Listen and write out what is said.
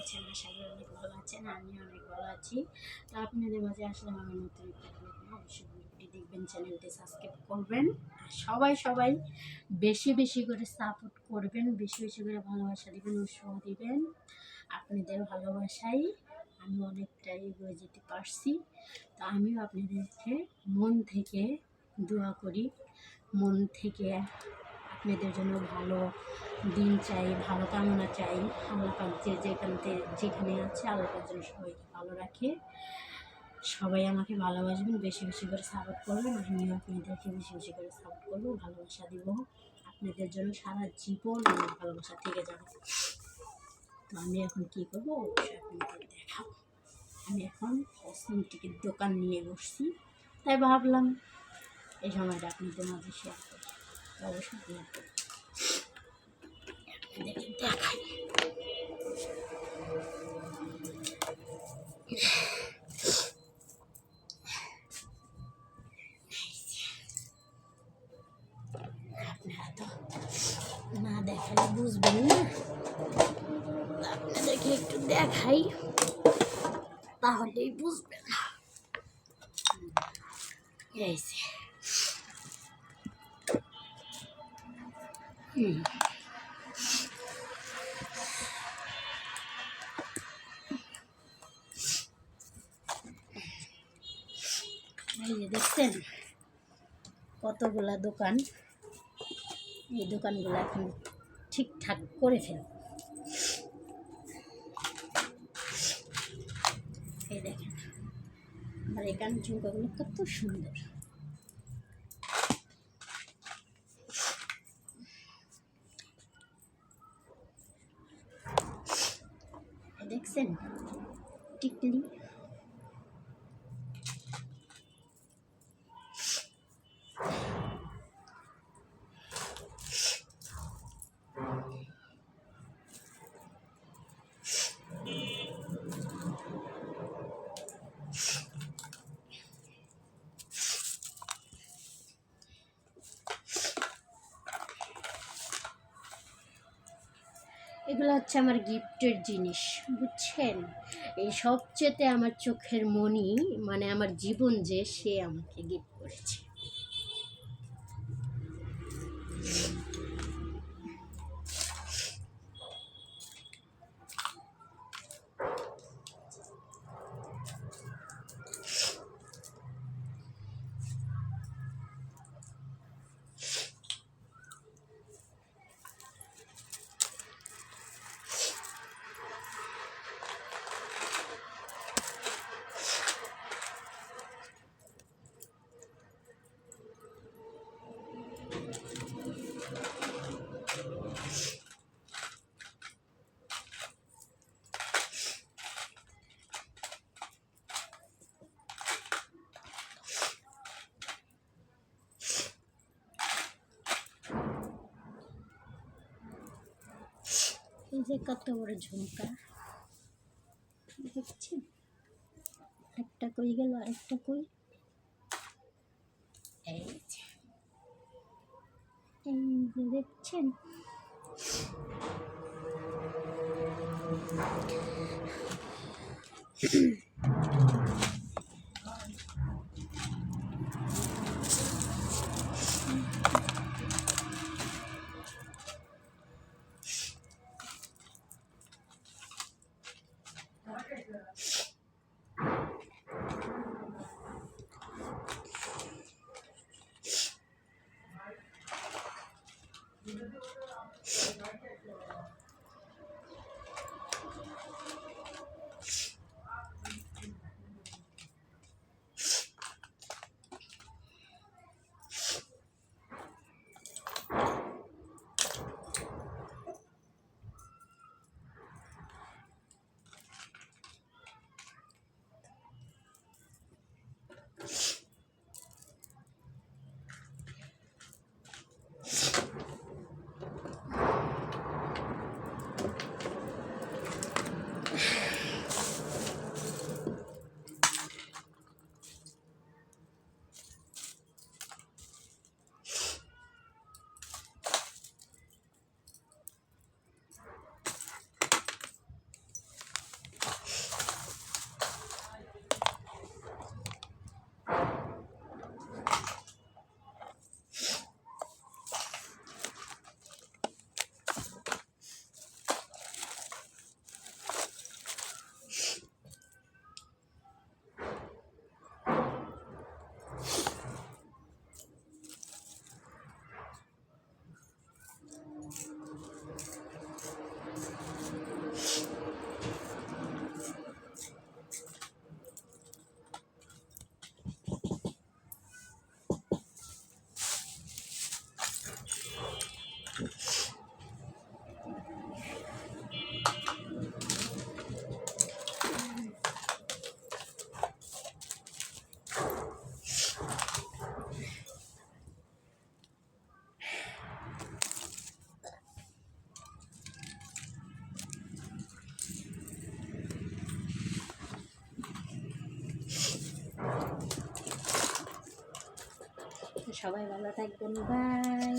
আছেন? আশা করি অনেক ভালো আছেন। আমি অনেক ভালো আছি। তো আপনাদের মাঝে আসলে আমার নতুন একটা ব্লগ নিয়ে অবশ্যই ব্লগটি দেখবেন, চ্যানেলটি সাবস্ক্রাইব করবেন। আর সবাই বেশি বেশি করে সাপোর্ট করবেন, বেশি বেশি করে ভালোবাসা দিবেন, উৎসাহ দিবেন। আপনাদের ভালোবাসায় আমি অনেকটাই এগিয়ে যেতে পারছি। তো আমিও আপনাদেরকে মন থেকে দোয়া করি, মন থেকে আপনাদের জন্য ভালো দিন চাই, ভালো কামনা চাই। আল্লাহ পাক যেখানে আছে আল্লাহ পাক যেন সবাইকে ভালো রাখে। সবাই আমাকে ভালোবাসবেন, বেশি বেশি করে সাপোর্ট করবেন। আমিও আপনাদেরকে বেশি বেশি করে সাপোর্ট করবো, ভালোবাসা দিব। আপনাদের জন্য সারা জীবন আমার ভালোবাসা থেকে যাবে। তো আমি এখন কী করবো অবশ্যই আপনাদের দেখাবো। আমি এখন কসমেটিকের দোকান নিয়ে বসছি, তাই ভাবলাম এই সময়টা আপনাদের মাঝে শেয়ার করি। অবশ্যই দেখাই। আপনারা তো না দেখালে বুঝবেন না, আপনাদেরকে একটু দেখাই তাহলেই বুঝবেন। এই যে দেখছেন কতগুলা দোকান। এই দোকানগুলো এখন ঠিকঠাক করে ফেল। এই দেখেন আমার এই কান ঝুমকাগুলো কত সুন্দর। দেখছেন টিকলি, এগুলো হচ্ছে আমার গিফটের জিনিস, বুঝছেন। এই সবচেয়েতে আমার চোখের মণি, মানে আমার জীবন যে, সে আমাকে গিফট করেছে। এই যে কত বড় ঝুমকা দেখছেন, একটা কই গেল, আরেকটা কই। এই যে দেখছেন, তো সবাই ভালো থাকবেন, বাই।